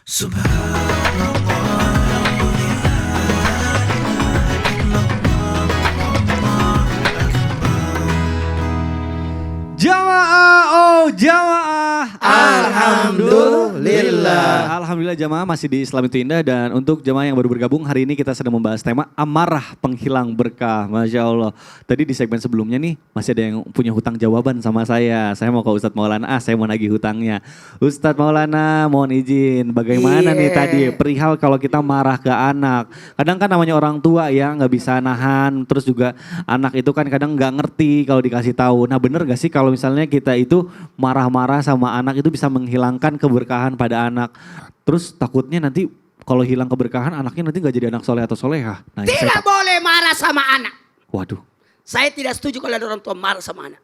Jamaah, oh jamaah. Alhamdulillah. Alhamdulillah jamaah masih di Islam itu Indah. Dan untuk jamaah yang baru bergabung, hari ini kita sedang membahas tema amarah penghilang berkah. Masya Allah. Tadi di segmen sebelumnya nih masih ada yang punya hutang jawaban sama saya. Saya mau ke Ustadz Maulana, saya mau nagih hutangnya. Ustadz Maulana mohon izin, bagaimana nih tadi perihal kalau kita marah ke anak. Kadang kan namanya orang tua ya nggak bisa nahan. Terus juga anak itu kan kadang nggak ngerti kalau dikasih tahu. Nah bener gak sih kalau misalnya kita itu marah-marah sama anak itu bisa menghilangkan keberkahan pada anak. Terus takutnya nanti kalau hilang keberkahan anaknya nanti gak jadi anak soleh atau solehah. Nah, Tidak boleh marah sama anak. Waduh. Saya tidak setuju kalau ada orang tua marah sama anak.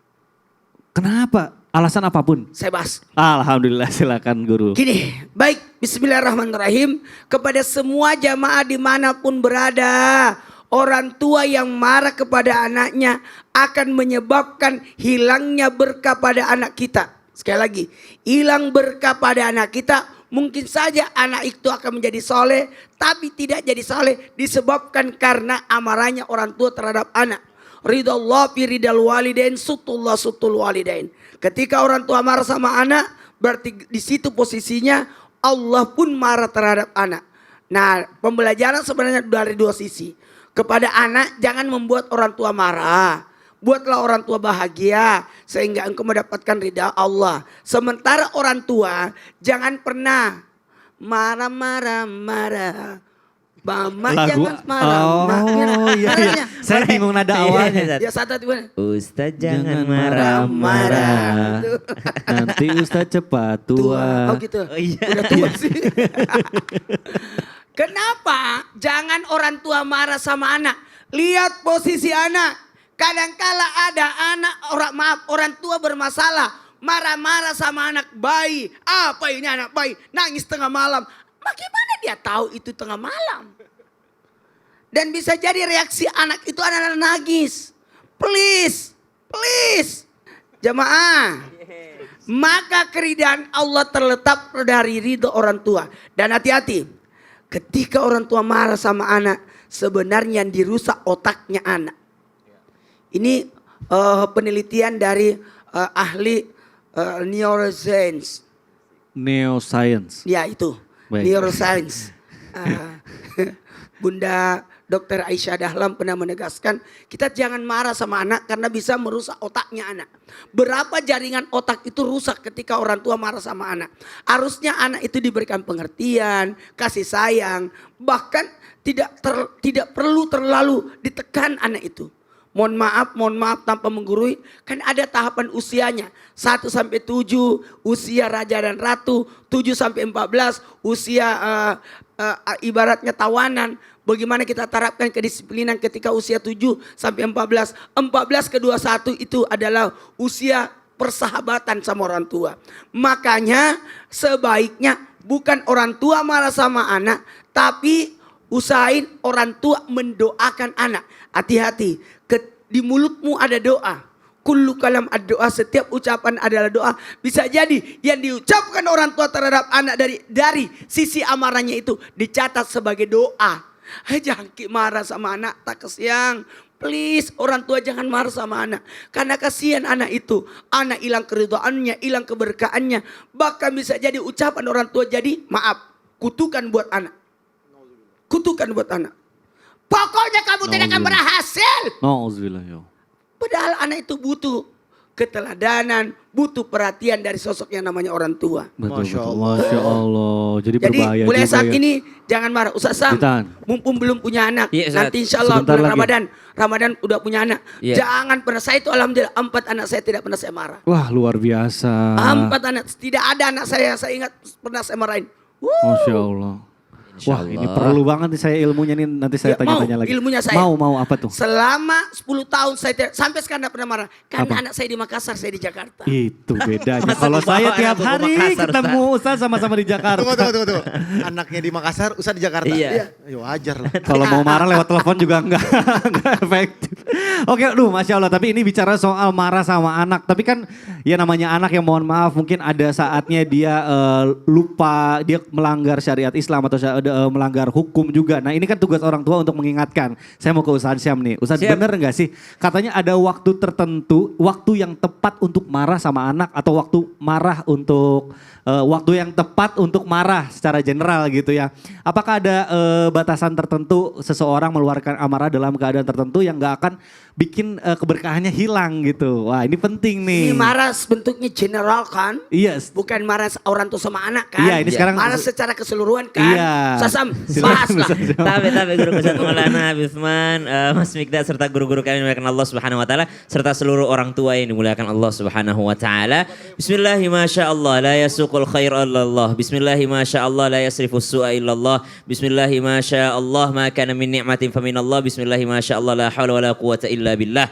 Kenapa? Alasan apapun? Saya bahas. Alhamdulillah silakan guru. Gini, baik, bismillahirrahmanirrahim. Kepada semua jamaah dimanapun berada, orang tua yang marah kepada anaknya akan menyebabkan hilangnya berkah pada anak kita. Sekali lagi, hilang berkah pada anak kita. Mungkin saja anak itu akan menjadi soleh, tapi tidak jadi soleh disebabkan karena amarahnya orang tua terhadap anak. Ridallah fi ridal walidain, sutullah sutul walidain. Ketika orang tua marah sama anak, berarti di situ posisinya Allah pun marah terhadap anak. Nah, pembelajaran sebenarnya dari dua sisi. Kepada anak jangan membuat orang tua marah. Buatlah orang tua bahagia sehingga engkau mendapatkan ridha Allah. Sementara orang tua jangan pernah marah. Mama jangan marah. Oh iya. Saya bingung nada awalnya. Ya satu gimana? Ustaz jangan marah-marah. Nanti Ustaz cepat tua. Oh gitu. Oh iya. Udah tua sih. Kenapa jangan orang tua marah sama anak? Lihat posisi anak. Kadangkala ada anak, orang tua bermasalah. Marah-marah sama anak bayi. Apa ini anak bayi? Nangis tengah malam. Bagaimana dia tahu itu tengah malam? Dan bisa jadi reaksi anak itu anak-anak nangis. Please. Jamaah. Maka keridhaan Allah terletak dari ridho orang tua. Dan hati-hati. Ketika orang tua marah sama anak. Sebenarnya yang dirusak otaknya anak. Ini penelitian dari ahli neuroscience. Neuroscience. Ya itu, Baik. neuroscience. Bunda Dr. Aisyah Dahlan pernah menegaskan, kita jangan marah sama anak karena bisa merusak otaknya anak. Berapa jaringan otak itu rusak ketika orang tua marah sama anak. Harusnya anak itu diberikan pengertian, kasih sayang, bahkan tidak perlu terlalu ditekan anak itu. Mohon maaf tanpa menggurui. Kan ada tahapan usianya. 1 sampai 7 usia raja dan ratu. 7 sampai 14 usia ibaratnya tawanan. Bagaimana kita terapkan kedisiplinan ketika usia 7 sampai 14. 14 ke 21 itu adalah usia persahabatan sama orang tua. Makanya sebaiknya bukan orang tua marah sama anak. Tapi usahain orang tua mendoakan anak. Hati-hati. Di mulutmu ada doa. Kullu kalam ad-doa, setiap ucapan adalah doa. Bisa jadi yang diucapkan orang tua terhadap anak dari sisi amarahnya itu dicatat sebagai doa. Jangan marah sama anak, tak kesiang. Please orang tua jangan marah sama anak. Karena kasihan anak itu. Anak hilang keridhaannya, hilang keberkahannya. Bahkan bisa jadi ucapan orang tua jadi maaf. Kutukan buat anak. Kutukan buat anak. Pokoknya kamu tidak akan berhasil. Nauzubillah ya. Padahal anak itu butuh keteladanan, butuh perhatian dari sosok yang namanya orang tua. Masya Allah. Jadi berbahaya mulai juga saat ya. ini jangan marah. Ustaz Sam, Ditahan. mumpung belum punya anak. Iya, Nanti insya Allah sebentar bulan lagi. Ramadan udah punya anak. Iya. Jangan pernah, saya itu alhamdulillah 4 anak saya tidak pernah saya marah. Wah luar biasa. 4 anak, tidak ada anak saya ingat pernah saya marahin. Masya Allah. Wah, ini perlu banget nih saya ilmunya nih, nanti saya Ya, tanya-tanya mau lagi. ilmunya saya. Mau apa tuh? Selama 10 tahun saya sampai sekarang tidak pernah marah. Karena Apa? anak saya di Makassar, saya di Jakarta. Itu bedanya. Masa Kalau dibawa saya anak tiap tuh ke hari Makassar, ketemu Ustaz sama-sama di Jakarta. Tunggu. Anaknya di Makassar, Ustaz di Jakarta. Iya. Ya wajar lah. Kalau mau marah lewat telepon juga enggak efektif. Oke, Masya Allah. Tapi ini bicara soal marah sama anak. Tapi kan ya namanya anak yang mohon maaf mungkin ada saatnya dia lupa, dia melanggar syariat Islam atau melanggar hukum juga. Nah ini kan tugas orang tua untuk mengingatkan. Saya mau ke Ustaz Syam nih. Ustaz Siap. bener nggak sih? Katanya ada waktu tertentu, waktu yang tepat untuk marah sama anak atau waktu marah untuk waktu yang tepat untuk marah secara general gitu ya. Apakah ada batasan tertentu seseorang meluarkan amarah dalam keadaan tertentu yang nggak akan bikin keberkahannya hilang gitu? Wah ini penting nih. Ini marah bentuknya general kan? Iya. Bukan marah orang tua sama anak kan? Iya, ini sekarang- marah secara keseluruhan kan? Iya. Sasam, Silakan, bahas lah. Ustaz Syam. Tapi guru Ustaz Maulana Habib Utsman, Mas Mikdad serta guru-guru kami dimuliakan Allah Subhanahu wa taala serta seluruh orang tua yang dimuliakan Allah Subhanahu wa taala. Bismillahi masyaallah la yasuqul khair illallah. Bismillahi masyaallah la yasrifus su'a illallah. Bismillahi masyaallah ma kana min ni'matin faminallah. Bismillahi masyaallah la haula wala quwata illa billah.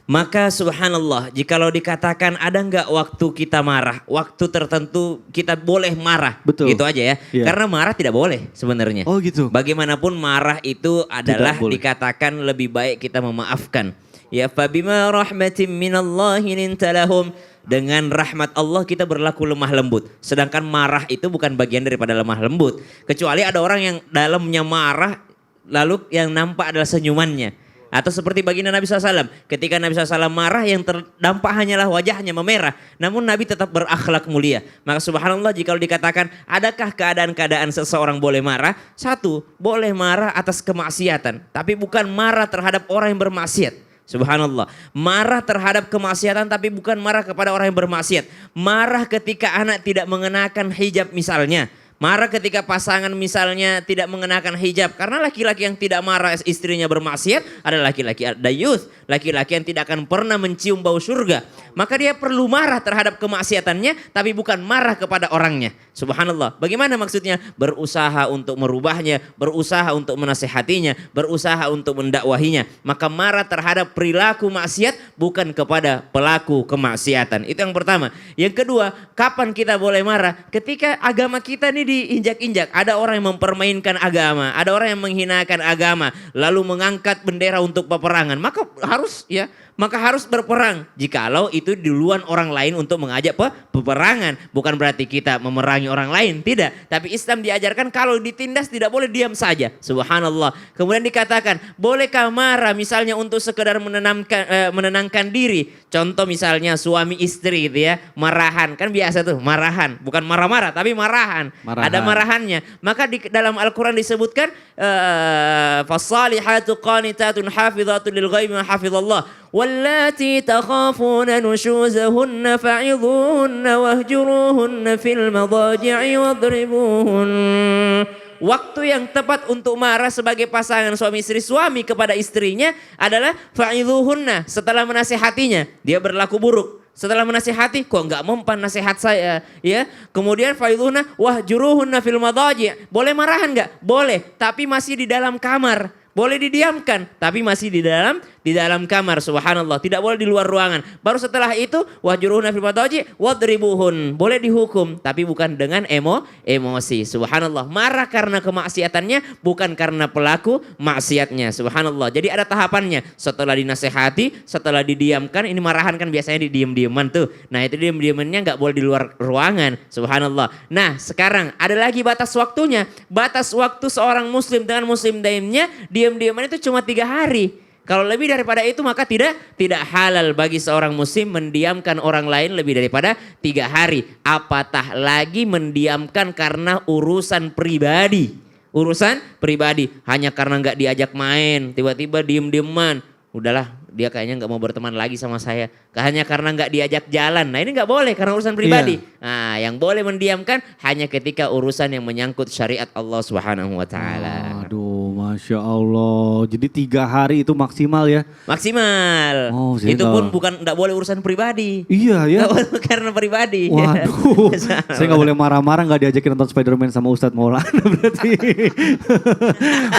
Maka subhanallah, jikalau dikatakan ada enggak waktu kita marah, waktu tertentu kita boleh marah. Betul. Gitu aja ya. Iya. Karena marah tidak boleh sebenarnya. Oh gitu. Bagaimanapun marah itu adalah boleh. dikatakan lebih baik kita memaafkan. Ya fabima rahmatin minallahi linta lahum. Dengan rahmat Allah kita berlaku lemah lembut. Sedangkan marah itu bukan bagian daripada lemah lembut. Kecuali ada orang yang dalamnya marah lalu yang nampak adalah senyumannya. Atau seperti baginda Nabi SAW. Ketika Nabi SAW marah yang terdampak hanyalah wajahnya memerah. Namun Nabi tetap berakhlak mulia. Maka subhanallah jika dikatakan adakah keadaan-keadaan seseorang boleh marah? Satu, boleh marah atas kemaksiatan. Tapi bukan marah terhadap orang yang bermaksiat. Subhanallah. Marah terhadap kemaksiatan tapi bukan marah kepada orang yang bermaksiat. Marah ketika anak tidak mengenakan hijab misalnya. Marah ketika pasangan misalnya tidak mengenakan hijab. Karena laki-laki yang tidak marah istrinya bermaksiat adalah laki-laki dayuth. Laki-laki yang tidak akan pernah mencium bau surga. Maka dia perlu marah terhadap kemaksiatannya tapi bukan marah kepada orangnya. Subhanallah. Bagaimana maksudnya? Berusaha untuk merubahnya, berusaha untuk menasehatinya, berusaha untuk mendakwahinya. Maka marah terhadap perilaku maksiat bukan kepada pelaku kemaksiatan. Itu yang pertama. Yang kedua, kapan kita boleh marah? Ketika agama kita ini diinjak-injak. Ada orang yang mempermainkan agama, ada orang yang menghinakan agama, lalu mengangkat bendera untuk peperangan. Maka harus berperang. Jikalau itu duluan orang lain untuk mengajak peperangan. Bukan berarti kita memerangi orang lain. Tidak. Tapi Islam diajarkan kalau ditindas tidak boleh diam saja. Subhanallah. Kemudian dikatakan bolehkah marah misalnya untuk sekedar menenangkan diri. Contoh misalnya suami istri gitu ya. Marahan. Kan biasa tuh marahan. Bukan marah-marah tapi marahan. Ada marahannya. Maka di dalam Al-Quran disebutkan fasalihatu qanitatun hafizatun lil ghaibi ma hafizallah. واللاتي تخافون نشوزهن فعظوهن واهجروهن في المضاجع واضربوهن. Waktu yang tepat untuk marah sebagai pasangan suami istri, suami kepada istrinya adalah fa'idhuhunna, setelah menasihatinya dia berlaku buruk. Setelah menasihati, kok enggak mempan nasihat saya, ya. Kemudian fa'idhuhunna wahjuruhunna fil madaji'. Boleh marahan enggak? Boleh, tapi masih di dalam kamar. Boleh didiamkan, tapi masih di dalam kamar. Subhanallah, tidak boleh di luar ruangan. Baru setelah itu wahjuruhunna fil madaji wadribuhun. Boleh dihukum, tapi bukan dengan emosi. Subhanallah, marah karena kemaksiatannya bukan karena pelaku maksiatnya. Subhanallah. Jadi ada tahapannya. Setelah dinasehati, setelah didiamkan, ini marahan kan biasanya didiam-diaman tuh. Nah, itu diam-diamannya enggak boleh di luar ruangan. Subhanallah. Nah, sekarang ada lagi batas waktunya. Batas waktu seorang muslim dengan muslim lainnya diam-diaman itu cuma 3 hari. Kalau lebih daripada itu maka tidak halal bagi seorang muslim mendiamkan orang lain lebih daripada 3 hari. Apatah lagi mendiamkan karena urusan pribadi. Urusan pribadi. Hanya karena nggak diajak main, tiba-tiba diem-dieman. Udahlah, dia kayaknya nggak mau berteman lagi sama saya. Hanya karena nggak diajak jalan. Nah ini nggak boleh karena urusan pribadi. Iya. Nah yang boleh mendiamkan hanya ketika urusan yang menyangkut syariat Allah Subhanahu wa taala. Aduh, Masya Allah. Jadi 3 hari itu maksimal ya? Maksimal. Oh, saya Itu nggak- pun bukan enggak boleh urusan pribadi. Iya ya. Nggak boleh karena pribadi. Waduh, saya nggak boleh marah-marah, nggak diajakin nonton Spider-Man sama Ustadz Maulana berarti.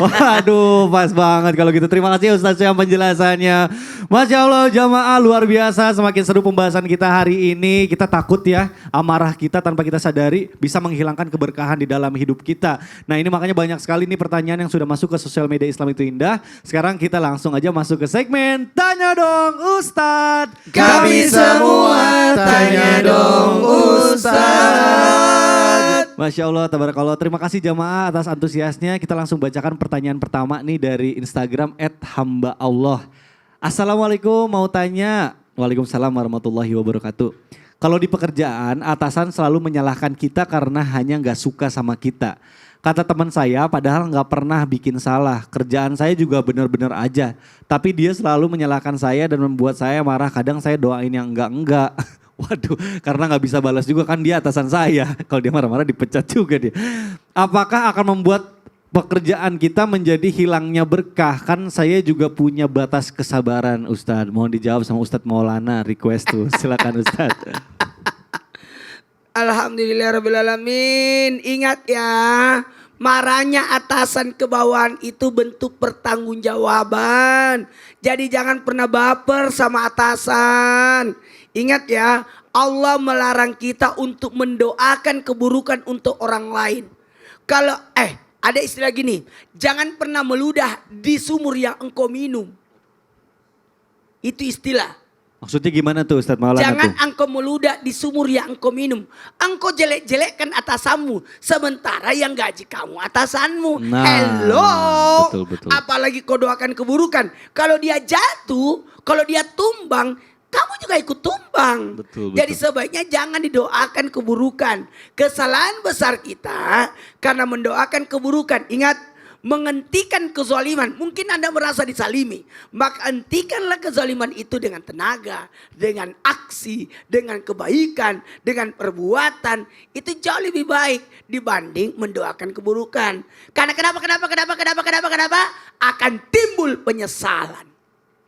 Waduh, pas banget kalau gitu. Terima kasih Ustadz yang penjelasannya. Masya Allah, jamaah luar biasa. Semakin seru pembahasan kita hari ini. Kita takut ya, amarah kita tanpa kita sadari bisa menghilangkan keberkahan di dalam hidup kita. Nah ini makanya banyak sekali nih pertanyaan yang sudah masuk ke sosial media Islam itu Indah. Sekarang kita langsung aja masuk ke segmen Tanya Dong Ustadz. Kami semua tanya dong Ustadz. Masya Allah, tabarakallah. Terima kasih jamaah atas antusiasnya. Kita langsung bacakan pertanyaan pertama nih dari Instagram @hamba_Allah. Assalamualaikum, mau tanya. Waalaikumsalam warahmatullahi wabarakatuh. Kalau di pekerjaan, atasan selalu menyalahkan kita karena hanya nggak suka sama kita. Kata teman saya, padahal nggak pernah bikin salah. Kerjaan saya juga benar-benar aja. Tapi dia selalu menyalahkan saya dan membuat saya marah. Kadang saya doain yang enggak. Waduh, karena nggak bisa balas juga kan dia atasan saya. Kalau dia marah-marah dipecat juga dia. Apakah akan membuat pekerjaan kita menjadi hilangnya berkah? Kan saya juga punya batas kesabaran Ustadz. Mohon dijawab sama Ustadz Maulana, request tuh. Silakan Ustadz. Alhamdulillahirrahmanirrahim. Ingat ya, marahnya atasan ke bawahan itu bentuk pertanggungjawaban. Jadi jangan pernah baper sama atasan. Ingat ya, Allah melarang kita untuk mendoakan keburukan untuk orang lain. Kalau ada istilah gini, jangan pernah meludah di sumur yang engkau minum. Itu istilah. Maksudnya gimana tuh Ustadz Maulana Jangan tuh? engkau meludah di sumur yang engkau minum. Engkau jelek-jelekkan atasanmu. Sementara yang gaji kamu atasanmu. Nah, Hello. betul. Apalagi kau doakan keburukan. Kalau dia jatuh, kalau dia tumbang, kamu juga ikut tumbang. Betul. Jadi sebaiknya jangan didoakan keburukan. Kesalahan besar kita karena mendoakan keburukan. Ingat, menghentikan kezaliman. Mungkin Anda merasa disalimi. Maka hentikanlah kezaliman itu dengan tenaga, dengan aksi, dengan kebaikan, dengan perbuatan. Itu jauh lebih baik dibanding mendoakan keburukan. Karena kenapa? Akan timbul penyesalan.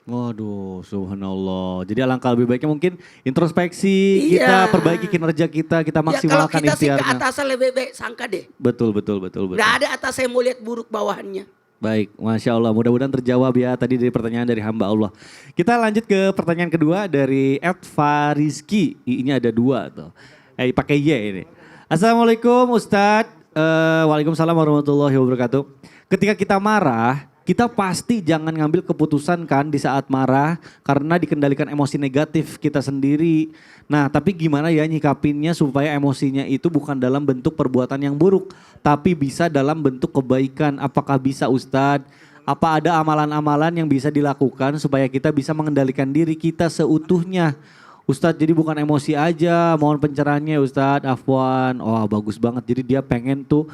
Waduh, subhanallah. Jadi alangkah lebih baiknya mungkin introspeksi, kita Iya. perbaiki kinerja kita Ya kalau maksimalkan kita sih ke ikhtiarnya. atasan lebih baik sangka deh. Betul. Nggak ada atasan yang mau lihat buruk bawahannya. Baik, Masya Allah. Mudah-mudahan terjawab ya tadi dari pertanyaan dari hamba Allah. Kita lanjut ke pertanyaan kedua dari @fariski. Ini ada 2 tuh. Pakai Y ini. Assalamualaikum Ustadz. Waalaikumsalam warahmatullahi wabarakatuh. Ketika kita marah, kita pasti jangan ngambil keputusan kan di saat marah karena dikendalikan emosi negatif kita sendiri. Nah tapi gimana ya nyikapinnya supaya emosinya itu bukan dalam bentuk perbuatan yang buruk tapi bisa dalam bentuk kebaikan. Apakah bisa Ustadz? Apa ada amalan-amalan yang bisa dilakukan supaya kita bisa mengendalikan diri kita seutuhnya? Ustadz jadi bukan emosi aja, mohon pencerahannya Ustadz, afwan. Oh bagus banget, jadi dia pengen tuh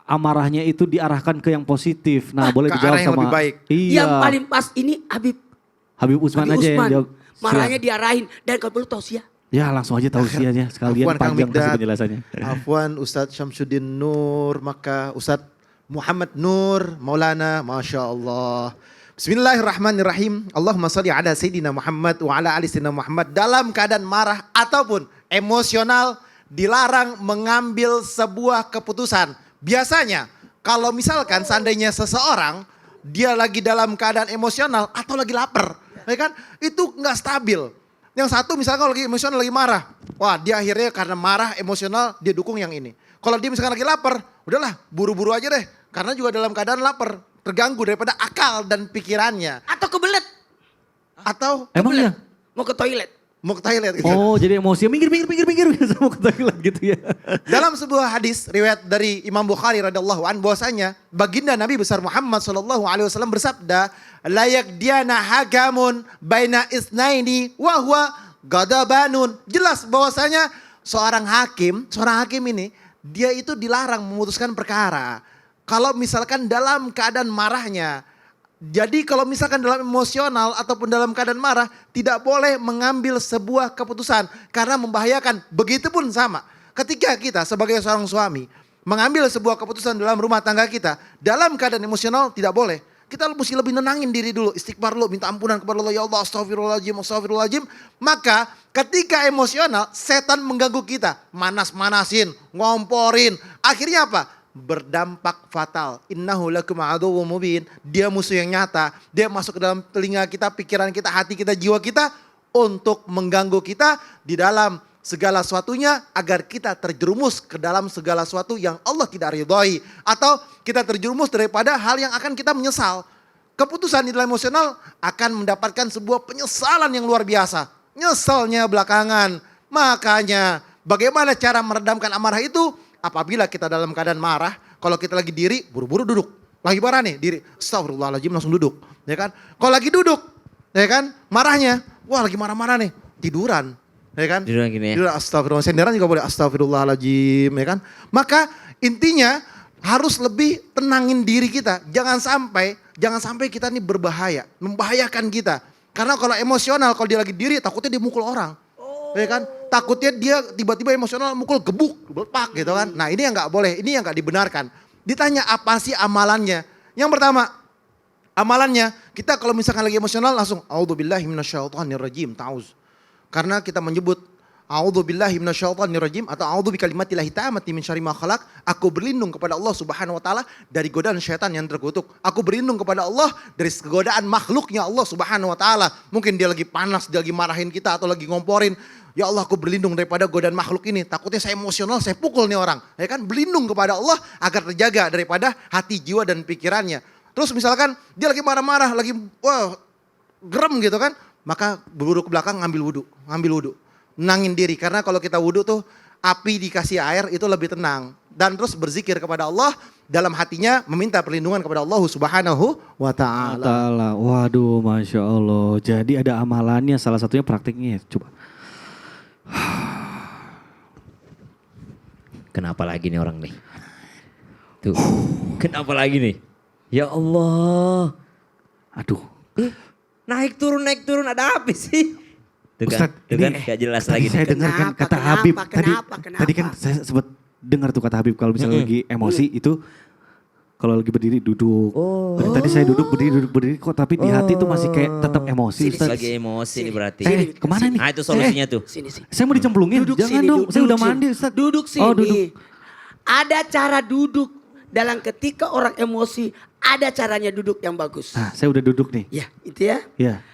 amarahnya itu diarahkan ke yang positif. Nah boleh ke dijawab arah yang sama. lebih baik. Iya. Yang paling pas ini Habib Usman Habib aja yang Usman. jawab. Marahnya diarahin. Dan kalau perlu tausiah. Ya langsung aja tausiahnya sekalian Afwan Kang panjang kasih Mikdad. penjelasannya. Afwan Ustadz Syamsuddin Nur, maka Ustadz Muhammad Nur, Maulana, Masya Allah. Bismillahirrahmanirrahim. Allahumma salli ala Sayyidina Muhammad wa ala ali Sayyidina Muhammad. Dalam keadaan marah ataupun emosional dilarang mengambil sebuah keputusan. Biasanya kalau misalkan seandainya seseorang dia lagi dalam keadaan emosional atau lagi lapar, ya kan? Itu nggak stabil. Yang satu misalkan kalau lagi emosional lagi marah, wah dia akhirnya karena marah emosional dia dukung yang ini. Kalau dia misalkan lagi lapar, udahlah buru-buru aja deh. Karena juga dalam keadaan lapar, terganggu daripada akal dan pikirannya. Atau kebelet. Atau Emangnya? Mau ke toilet. mau ke toilet gitu. Oh jadi emosi minggir mau ke toilet gitu ya. Dalam sebuah hadis riwayat dari Imam Bukhari radhiyallahu an bahwasanya baginda Nabi besar Muhammad sallallahu alaihi wasallam bersabda, layak diana hagamun baina isnaini wa huwa gadabanun. Jelas bahwasanya seorang hakim ini dia itu dilarang memutuskan perkara kalau misalkan dalam keadaan marahnya. Jadi kalau misalkan dalam emosional ataupun dalam keadaan marah tidak boleh mengambil sebuah keputusan karena membahayakan. Begitupun sama ketika kita sebagai seorang suami mengambil sebuah keputusan dalam rumah tangga kita, dalam keadaan emosional tidak boleh. Kita mesti lebih nenangin diri dulu, istighfar dulu, minta ampunan kepada Allah, ya Allah astagfirullahaladzim, astagfirullahaladzim. Maka ketika emosional, setan mengganggu kita, manas-manasin, ngomporin. Akhirnya apa? Berdampak fatal. Innahu lakum aduwwum mubin. Dia musuh yang nyata, dia masuk ke dalam telinga kita, pikiran kita, hati kita, jiwa kita untuk mengganggu kita di dalam segala sesuatunya agar kita terjerumus ke dalam segala sesuatu yang Allah tidak ridhoi. Atau kita terjerumus daripada hal yang akan kita menyesal. Keputusan di dalam emosional akan mendapatkan sebuah penyesalan yang luar biasa. Nyesalnya belakangan. Makanya bagaimana cara meredamkan amarah itu? Apabila kita dalam keadaan marah, kalau kita lagi diri, buru-buru duduk. Lagi marah nih, diri, astagfirullahaladzim langsung duduk. Ya kan? Kalau lagi duduk, ya kan? Marahnya, wah lagi marah-marah nih, tiduran. Ya kan? Tiduran gini ya. Tiduran, astagfirullah. Senderan juga boleh astagfirullahaladzim, ya kan? Maka intinya harus lebih tenangin diri kita. Jangan sampai kita nih berbahaya, membahayakan kita. Karena kalau emosional, kalau dia lagi diri, takutnya dia mukul orang. Ya kan? Takutnya dia tiba-tiba emosional mukul gebuk, lepak gitu kan. Nah ini yang gak boleh, ini yang gak dibenarkan. Ditanya apa sih amalannya? Yang pertama, amalannya kita kalau misalkan lagi emosional langsung a'udzubillahi minasyaitonirrajim, ta'awuz. Karena kita menyebut a'udzubillahi minasyaitonirrajim atau a'udzu bikalimatillahi tammati min syarri ma khalaq. Aku berlindung kepada Allah Subhanahu wa taala dari godaan syaitan yang terkutuk. Aku berlindung kepada Allah dari godaan makhluknya Allah Subhanahu wa taala. Mungkin dia lagi panas, dia lagi marahin kita atau lagi ngomporin. Ya Allah, aku berlindung daripada godaan makhluk ini. Takutnya saya emosional, saya pukul nih orang. Ya kan? Berlindung kepada Allah agar terjaga daripada hati, jiwa dan pikirannya. Terus misalkan dia lagi marah-marah, lagi gerem gitu kan. Maka berburu ke belakang ngambil wudhu. Nenangin diri. Karena kalau kita wudhu tuh api dikasih air itu lebih tenang. Dan terus berzikir kepada Allah dalam hatinya meminta perlindungan kepada Allah Subhanahu wa ta'ala. Waduh, Masya Allah. Jadi ada amalannya, salah satunya praktiknya. Coba. Kenapa lagi nih orang nih? Tuh, kenapa lagi nih? Ya Allah. Aduh. Naik turun, ada apa sih? Tuh kan, Ustadz, tuh kan gak jelas lagi. Saya dengar kan kata Habib. Kenapa? Tadi kan saya sempat dengar tuh kata Habib kalau misalnya lagi emosi itu kalau lagi berdiri duduk. Tadi saya duduk berdiri kok tapi di hati tuh masih kayak tetap emosi. Ustadz. Lagi emosi nih berarti. Kemana nih? Nah itu solusinya tuh. Sini. Saya mau dicemplungin. sini, Jangan dong, saya udah mandi Ustadz. Duduk sini. Oh duduk. Ada cara duduk dalam ketika orang emosi, ada caranya duduk yang bagus. Nah saya udah duduk nih. Ya, itu ya. Ya.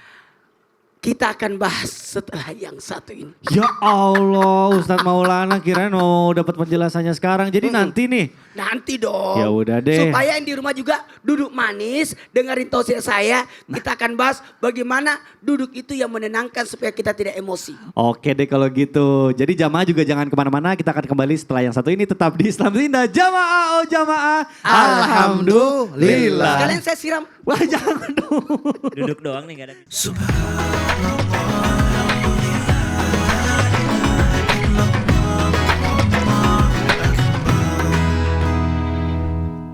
Kita akan bahas setelah yang satu ini. Ya Allah, Ustadz Maulana kirain mau dapat penjelasannya sekarang. Jadi nanti nih. Nanti dong. Ya udah deh. Supaya yang di rumah juga duduk manis, dengerin tausiah saya. Kita akan bahas bagaimana duduk itu yang menenangkan supaya kita tidak emosi. Oke deh kalau gitu. Jadi jamaah juga jangan kemana-mana. Kita akan kembali setelah yang satu ini tetap di Islam Indah. Jamaah, oh jamaah. Alhamdulillah. Sekalian saya siram. Wah jangan dong. Duduk doang nih gak ada. Subhanallah